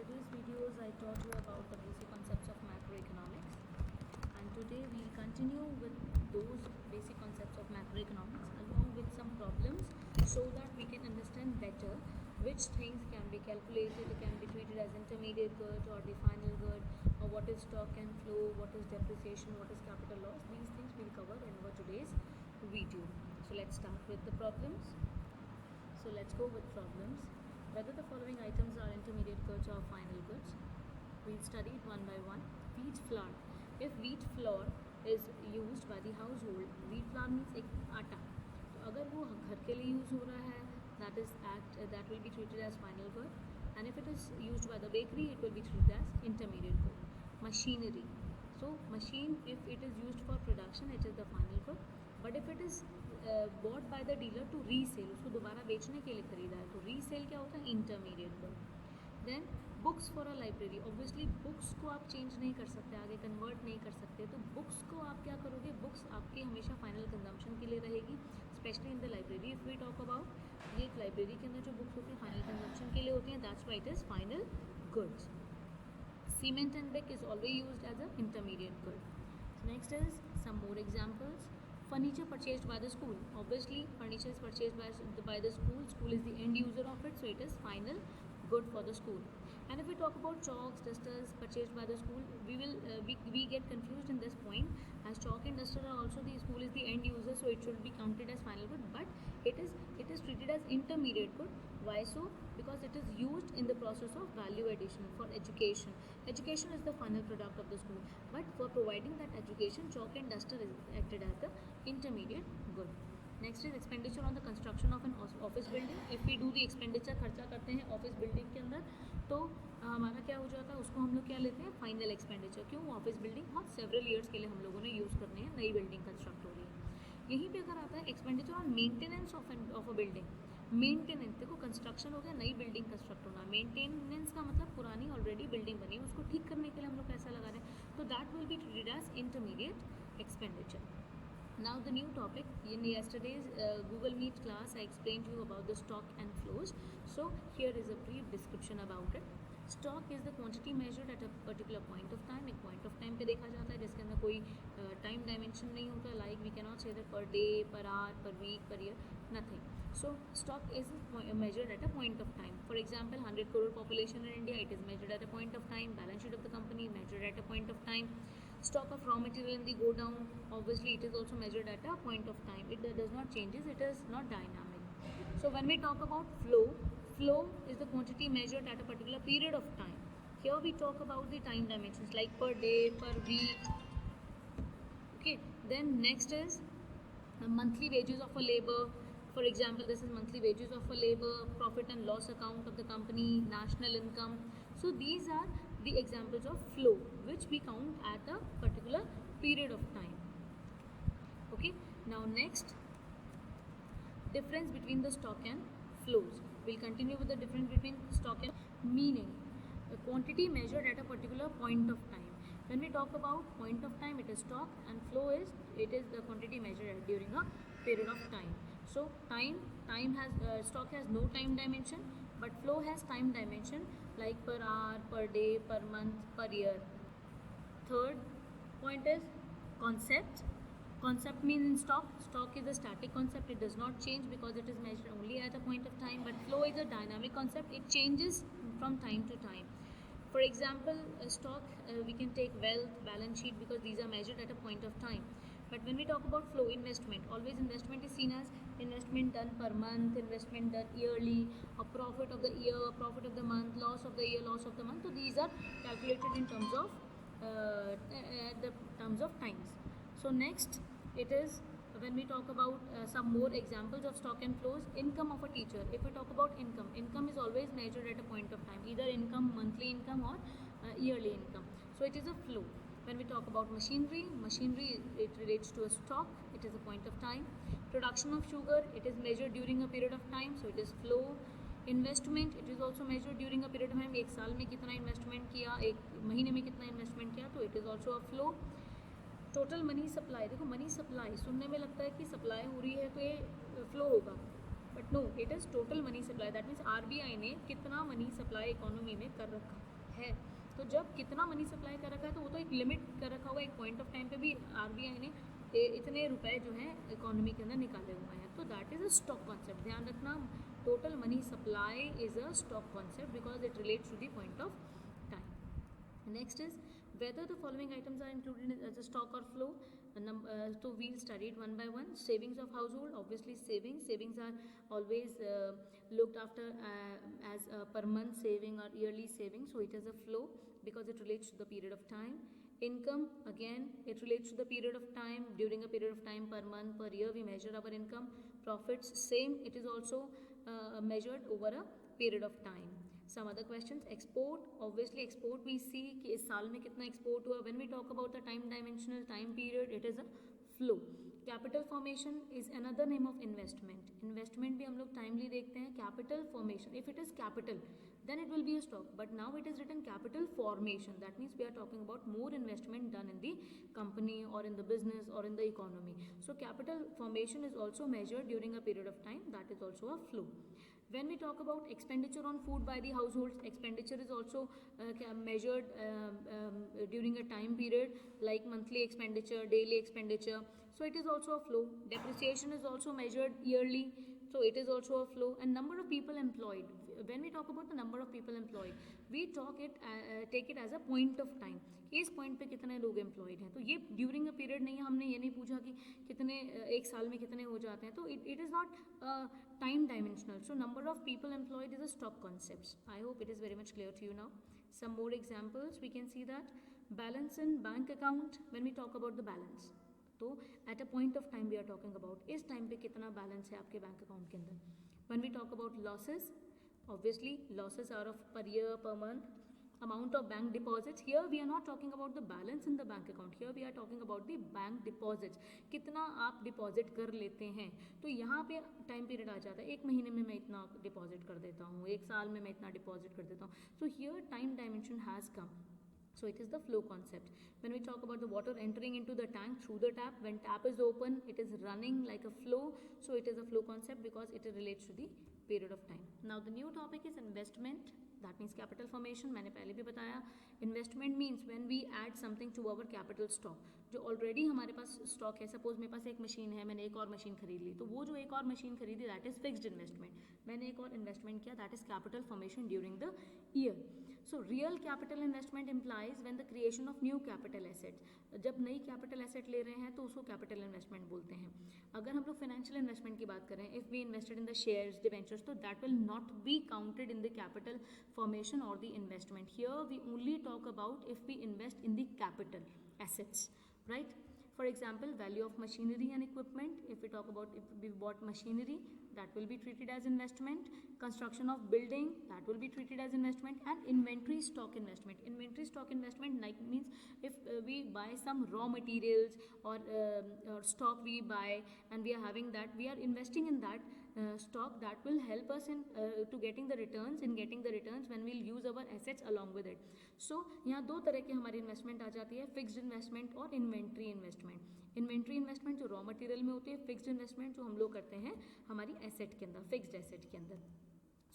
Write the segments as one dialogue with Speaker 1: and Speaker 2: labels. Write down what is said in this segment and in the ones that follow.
Speaker 1: yesterday's videos I taught you about the basic concepts of macroeconomics, and today we'll continue with those basic concepts of macroeconomics along with some problems so that we can understand better which things can be calculated, can be treated as intermediate good or the final good, or what is stock and flow, what is depreciation, what is capital loss. These things we'll cover in our today's video. So let's start with the problems. So let's go with problems. Whether the following items are intermediate goods or final goods. We'll study it one by one. Wheat flour. If wheat flour is used by the household, wheat flour means एक आटा. तो अगर वो घर के लिए use हो रहा है, that will be treated as final good. And if it is used by the bakery, it will be treated as intermediate good. Machinery. So machine, if it is used for production, it is the final good. But if it is bought by the dealer to resale, उसको दोबारा बेचने के लिए खरीदा है, तो resale क्या होता है? Intermediate good. Then books for a library. Obviously books को आप चेंज नहीं कर सकते, आगे कन्वर्ट नहीं कर सकते, तो बुक्स को आप क्या करोगे? बुक्स आपकी हमेशा फाइनल कंजम्पशन के लिए रहेगी, specially in the library. If we talk about ये लाइब्रेरी के अंदर जो बुक्स होती हैं फाइनल कंजम्पशन के लिए होती हैं, that's why it is final goods. Cement and brick is always used as an intermediate good. Next is some more examples. Furniture purchased by the school. Obviously, furniture is purchased by the school. School is the end user of it, so it is final good for the school. And if we talk about chalks, dusters purchased by the school, we get confused in this point, as chalk and duster are also the school is the end user, so it should be counted as final good, but it is treated as intermediate good. Why so? Because it is used in the process of value addition for education. Education is the final product of the school, but for providing that education, chalk and duster is acted as the intermediate good. Next is expenditure on the construction of an office building. If we do the expenditure, खर्चा करते हैं office building के अंदर, तो हमारा क्या हो जाता है? उसको हम लोग क्या लेते हैं? Final expenditure. क्यों? ऑफिस बिल्डिंग बहुत सेवरल ईयर्स के लिए हम लोगों ने यूज़ करने हैं, नई बिल्डिंग कंस्ट्रक्ट हो रही है. यहीं पे अगर आता है expenditure on maintenance of a building. Maintenance, देखो कंस्ट्रक्शन हो गया, नई बिल्डिंग कंस्ट्रक्ट होना. मेंटेनेंस का मतलब पुरानी ऑलरेडी बिल्डिंग बनी है, उसको ठीक करने के लिए हम लोग पैसा लगा रहे हैं, तो that will be treated as intermediate expenditure. Now the new topic. In yesterday's Google Meet class, I explained to you about the stock and flows. So here is a brief description about it. Stock is the quantity measured at a particular point of time. एक point of time पे देखा जाता है, जिसके अंदर कोई time dimension नहीं होता. Like we cannot say that per day, per hour, per week, per year, nothing. So stock is measured at a point of time. For example, 100 crore population in India, it is measured at a point of time. Balance sheet of the company measured at a point of time. Stock of raw material in the go down, obviously it is also measured at a point of time. It does not changes, it is not dynamic. So when we talk about flow is the quantity measured at a particular period of time. Here we talk about the time dimensions like per day, per week. Okay, then next is the monthly wages of a labor. For example, this is monthly wages of a labor, profit and loss account of the company, national income. So these are the examples of flow which we count at a particular period of time. Okay, now next, difference between the stock and flows. We'll continue with the difference between stock and meaning. The quantity measured at a particular point of time. When we talk about point of time, it is stock, and flow is the quantity measured during a period of time. So time has stock has no time dimension, but flow has time dimension like per hour, per day, per month, per year. Third point is concept. Concept means in stock is a static concept, it does not change because it is measured only at a point of time. But flow is a dynamic concept, it changes from time to time. For example, stock, we can take wealth, balance sheet, because these are measured at a point of time. But when we talk about flow, investment, always investment is seen as investment done per month, investment done yearly, a profit of the year, profit of the month, loss of the year, loss of the month. So these are calculated in terms of the terms of times. So next, it is when we talk about some more examples of stock and flows. Income of a teacher. If we talk about income is always measured at a point of time, either income, monthly income, or yearly income. So it is a flow. When we talk about machinery it relates to a stock, it is a point of time. Production of sugar, it is measured during a period of time, so it is flow. Investment, it is also measured during a period of time. एक साल में कितना investment किया, एक महीने में कितना investment किया, तो it is also a flow. Total money supply, देखो मनी सप्लाई सुनने में लगता है कि सप्लाई हो रही है तो ये फ्लो होगा, but no, it is total money supply. That means RBI ने कितना मनी सप्लाई इकोनॉमी में कर रखा. है। तो जब कितना मनी सप्लाई कर रखा है तो वो तो एक लिमिट कर रखा हुआ, एक पॉइंट ऑफ टाइम पे भी आरबीआई ने इतने रुपए जो हैं इकोनॉमी के अंदर निकाले हुए हैं। तो that is a stock concept, ध्यान रखना, total money supply is a stock concept because it relates to the point of time. Next is whether the following items are included as a stock or flow. So we'll study it one by one. Savings of household, obviously savings are always looked after as a per month saving or yearly saving, so it is a flow because it relates to the period of time. Income, again it relates to the period of time, during a period of time, per month, per year we measure our income. Profits, same, it is also measured over a period of time. Some other questions, export, obviously export we see कि इस साल में कितना export हुआ. When we talk about the time dimensional time period, it is a flow. Capital formation is another name of investment. Investment भी हम लोग timely देखते हैं. Capital formation, if it is capital then it will be a stock, but now it is written capital formation, that means we are talking about more investment done in the company or in the business or in the economy. So capital formation is also measured during a period of time, that is also a flow. When we talk about expenditure on food by the households, expenditure is also measured during a time period, like monthly expenditure, daily expenditure, so it is also a flow. Depreciation is also measured yearly, so it is also a flow. And number of people employed, when we talk about the number of people employed, we take it as a point of time, इस point पे कितने लोग employed हैं. तो ये during a period नहीं है, हमने ये नहीं पूछा कि कितने एक साल में कितने हो जाते हैं, तो it is not time dimensional. So number of people employed is a stock concept. I hope it is very much clear to you now. Some more examples we can see that balance in bank account. When we talk about the balance, तो at a point of time we are talking about इस time पे कितना balance है आपके bank account के अंदर. When we talk about losses, obviously losses are of per year, per month. Amount of bank deposits, here we are not talking about the balance in the bank account, here we are talking about the bank deposits, कितना आप deposit कर लेते हैं. तो यहाँ पे time period आ जाता है, एक महीने में मैं इतना डिपॉजिट कर देता हूँ, एक साल में मैं इतना डिपॉजिट कर देता हूँ. So here time dimension has come, so it is the flow concept. When we talk about the water entering into the tank through the tap, when tap is open it is running like a flow, so it is a flow concept because it relates to the period of time. Now the new topic is investment, that means capital formation. मैंने पहले भी बताया, investment means when we add something to our capital stock, जो already हमारे पास stock है. Suppose मेरे पास एक machine है, मैंने एक और मशीन खरीद ली, तो वो जो एक और मशीन खरीदी दैट इज फिक्स्ड इन्वेस्टमेंट. मैंने एक और इन्वेस्टमेंट किया, that is capital formation during the year. So real capital investment implies when the creation of new capital assets. जब नई कैपिटल एसेट ले रहे हैं तो उसको कैपिटल इन्वेस्टमेंट बोलते हैं. अगर हम लोग फाइनेंशियल इन्वेस्टमेंट की बात करें, if we invested in the shares, debentures, तो that will not be counted in the capital formation or the investment. Here we only talk about if we invest in the capital assets, right? For example, value of machinery and equipment, if we talk about if we bought machinery, that will be treated as investment. Construction of building, that will be treated as investment. And inventory stock investment, inventory stock investment like means if we buy some raw materials or stock we buy and we are having that, we are investing in that stock, that will help us in to getting the returns when we'll use our assets along with it. So यहाँ दो तरह की हमारी investment आ जाती है, fixed investment और inventory investment. Inventory investment जो raw material में होती है, फिक्स्ड इन्वेस्टमेंट जो हम लोग करते हैं हमारी एसेट के अंदर, फिक्स्ड एसेट के अंदर.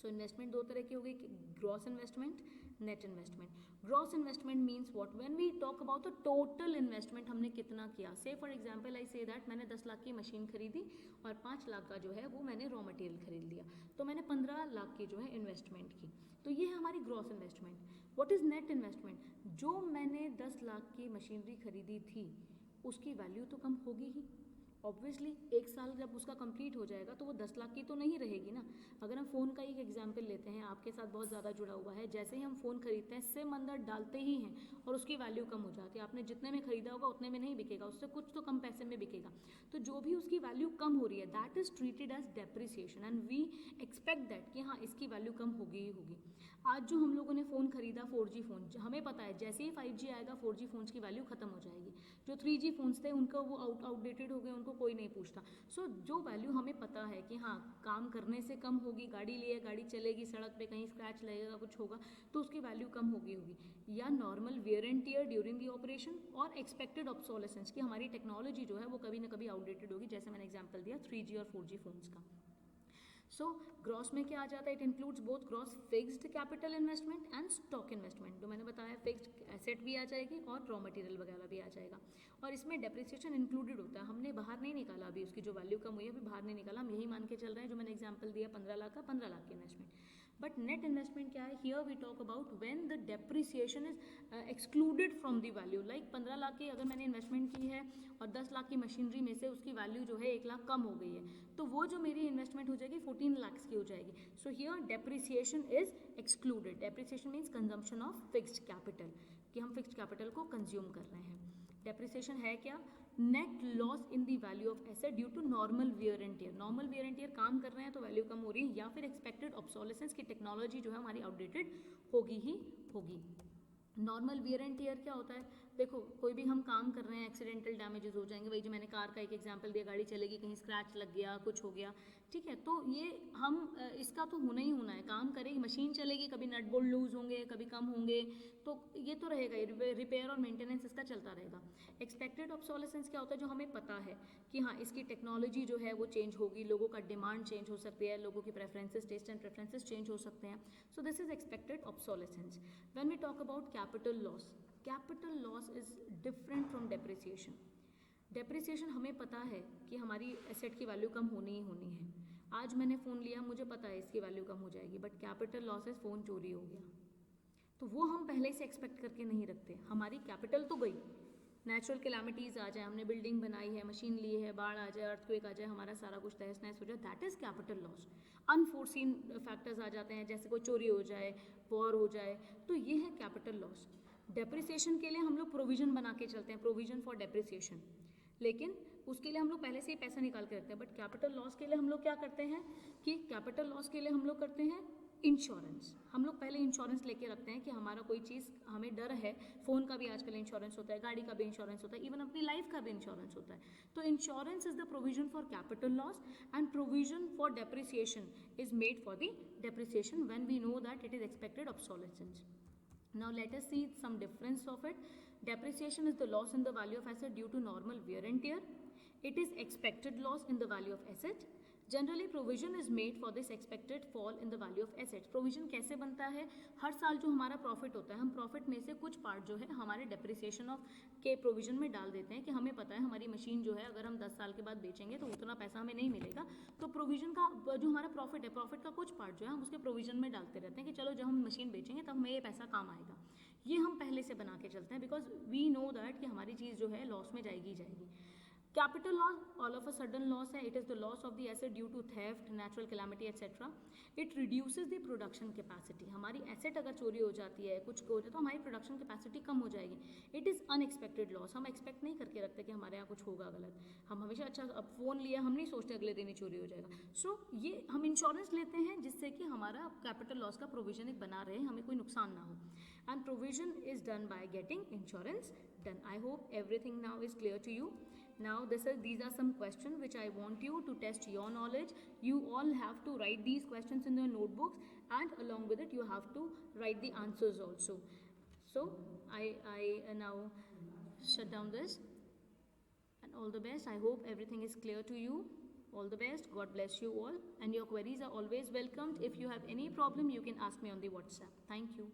Speaker 1: सो इन्वेस्टमेंट दो तरह की हो गई, gross investment, net investment. Gross investment means what, when we talk about the total investment, हमने कितना किया. से for example I say that मैंने 10 लाख की मशीन खरीदी और 5 लाख का जो है वो मैंने रॉ मटेरियल खरीद लिया, तो मैंने 15 लाख की जो है इन्वेस्टमेंट की. तो ये है हमारी gross investment. What is net investment, जो मैंने 10 लाख की मशीनरी खरीदी थी उसकी वैल्यू तो कम होगी ही. ऑब्वियसली एक साल जब उसका कंप्लीट हो जाएगा तो वो 10 लाख की तो नहीं रहेगी ना. अगर हम फ़ोन का एक एग्जांपल लेते हैं, आपके साथ बहुत ज़्यादा जुड़ा हुआ है, जैसे ही हम फ़ोन खरीदते हैं सिम अंदर डालते ही हैं और उसकी वैल्यू कम हो जाती है. आपने जितने में खरीदा होगा उतने में नहीं बिकेगा, उससे कुछ तो कम पैसे में बिकेगा. तो जो भी उसकी वैल्यू कम हो रही है that is treated as depreciation and we expect that कि हाँ इसकी वैल्यू कम होगी ही होगी. आज जो हम लोगों ने फ़ोन खरीदा 4G फ़ोन, हमें पता है जैसे ही 5G आएगा 4G फ़ोन्स की वैल्यू ख़त्म हो जाएगी. जो 3G फ़ोन्स थे उनका वो आउटडेटेड हो गए, उनको कोई नहीं पूछता. सो जो वैल्यू हमें पता है कि हाँ काम करने से कम होगी, गाड़ी लिए गाड़ी चलेगी, सड़क पे कहीं स्क्रैच लगेगा, कुछ होगा तो उसकी वैल्यू कम होगी या normal wear and tear during the operation और एक्सपेक्टेड ऑब्सोलेसेंस कि हमारी टेक्नोलॉजी जो है वो कभी ना कभी आउटडेटेड होगी, जैसे मैंने एग्जांपल दिया 3G और 4G फ़ोन्स का. सो ग्रॉस में क्या आ जाता है, it includes both gross fixed capital investment and stock investment. तो मैंने बताया फिक्स्ड एसेट भी आ जाएगी और रॉ मटेरियल वगैरह भी आ जाएगा, और इसमें डेप्रिसिएशन इंक्लूडेड होता है। हमने बाहर नहीं निकाला अभी, उसकी जो वैल्यू कम हुई है अभी बाहर नहीं निकाला, हम यही मान के चल रहे हैं जो मैंने एग्जाम्पल दिया 15 लाख का, 15 लाख की इन्वेस्टमेंट। बट नेट इन्वेस्टमेंट क्या है, here we talk about when the depreciation is excluded from the value. Like 15 lakh की अगर मैंने इन्वेस्टमेंट की है और 10 लाख की मशीनरी में से उसकी वैल्यू जो है 1 लाख कम हो गई है, तो वो जो मेरी इन्वेस्टमेंट हो जाएगी 14 लाख की हो जाएगी। So here depreciation is excluded. Depreciation means consumption of fixed capital, कि हम फिक्स्ड कैपिटल को कंज्यूम कर रहे हैं। डेप्रिसिएशन है क्या, net loss in the value of asset due to normal wear and tear. Normal wear and tear, काम कर रहे हैं तो वैल्यू कम हो रही है, या फिर एक्सपेक्टेड ऑब्सोलेसेंस की टेक्नोलॉजी जो है हमारी आउटडेटेड होगी ही होगी। नॉर्मल वियर एंड टियर क्या होता है, देखो कोई भी हम काम कर रहे हैं, एक्सीडेंटल डैमेजेस हो जाएंगे, वही जो मैंने कार का एक एग्जांपल दिया, गाड़ी चलेगी कहीं स्क्रैच लग गया, कुछ हो गया, ठीक है, तो ये हम इसका तो होना ही होना है, काम करेगी, मशीन चलेगी, कभी नट बोल्ट लूज होंगे, कभी कम होंगे, तो ये तो रहेगा, रिपेयर और मेंटेनेंस इसका चलता रहेगा। एक्सपेक्टेड ऑब्सोलेसेंस क्या होता है, जो हमें पता है कि हाँ इसकी टेक्नोलॉजी जो है वो चेंज होगी, लोगों का डिमांड चेंज हो सकती है, लोगों की preferences, taste and preferences change हो सकते हैं। So this is expected obsolescence. When we talk about capital loss, capital loss is different from depreciation. Depreciation हमें पता है कि हमारी एसेट की वैल्यू कम होनी ही होनी है। आज मैंने फ़ोन लिया, मुझे पता है इसकी वैल्यू कम हो जाएगी, but capital loss is phone चोरी हो गया, तो वो हम पहले से एक्सपेक्ट करके नहीं रखते। हमारी कैपिटल तो गई, नेचुरल कैलामिटीज़ आ जाए, हमने बिल्डिंग बनाई है, मशीन ली है, बाढ़ आ जाए, अर्थक्वेक आ जाए, हमारा सारा कुछ तहस नहस हो जाए, that is capital loss. Unforeseen factors आ जाते हैं, जैसे कोई चोरी हो जाए, वॉर हो जाए, तो ये है कैपिटल लॉस। डेप्रिसिएशन के लिए हम लोग प्रोविजन बना के चलते हैं, प्रोविजन फॉर डेप्रिसिएशन, लेकिन उसके लिए हम लोग पहले से ही पैसा निकाल के रखते हैं। बट कैपिटल लॉस के लिए हम लोग क्या करते हैं कि कैपिटल लॉस के लिए हम लोग करते हैं इंश्योरेंस। हम लोग पहले इंश्योरेंस लेके रखते हैं कि हमारा कोई चीज़, हमें डर है, फ़ोन का भी आजकल इंश्योरेंस होता है, गाड़ी का भी इंश्योरेंस होता है, इवन अपनी लाइफ का भी इंश्योरेंस होता है। तो insurance is the provision for capital loss and provision for depreciation is made for the depreciation when we know that it is expected obsolescence. Now let us see some difference of it. Depreciation is the loss in the value of asset due to normal wear and tear. It is expected loss in the value of asset. Generally provision is made for this expected fall in the value of assets. Provision कैसे बनता है, हर साल जो हमारा profit होता है, हम profit में से कुछ पार्ट जो है हमारे डेप्रिसिएशन ऑफ के प्रोविजन में डाल देते हैं कि हमें पता है हमारी मशीन जो है अगर हम 10 साल के बाद बेचेंगे तो उतना पैसा हमें नहीं मिलेगा, तो प्रोविजन का जो हमारा प्रॉफिट है, प्रॉफिट का कुछ पार्ट जो है हम उसके प्रोविजन में डालते रहते हैं कि चलो जब हम मशीन बेचेंगे तब हमें ये पैसा काम आएगा। ये हम पहले से बना के चलते हैं बिकॉज वी नो दैट कि हमारी चीज़ जो है लॉस में जाएगी ही जाएगी। Capital loss all of a sudden loss है, it is the loss of the asset due to theft, natural calamity etcetera. It reduces the production capacity. हमारी एसेट अगर चोरी हो जाती है, कुछ हो जाए तो हमारी प्रोडक्शन कैपेसिटी कम हो जाएगी। It is unexpected loss. हम एक्सपेक्ट नहीं करके रखते कि हमारे यहाँ कुछ होगा गलत, हम हमेशा अच्छा अब फ़ोन लिया, हम नहीं सोचते अगले दिन ही चोरी हो जाएगा। सो ये हम इंश्योरेंस लेते हैं जिससे कि हमारा कैपिटल लॉस का प्रोविजन एक बना रहे, हमें कोई नुकसान ना हो, and provision is done by getting insurance done. I hope everything now is clear to you. Now these are some questions which I want you to test your knowledge. You all have to write these questions in your notebooks, and along with it you have to write the answers also. So I now shut down this, and all the best. I hope everything is clear to you. All the best. God bless you all, and your queries are always welcomed. If you have any problem you can ask me on the WhatsApp. Thank you.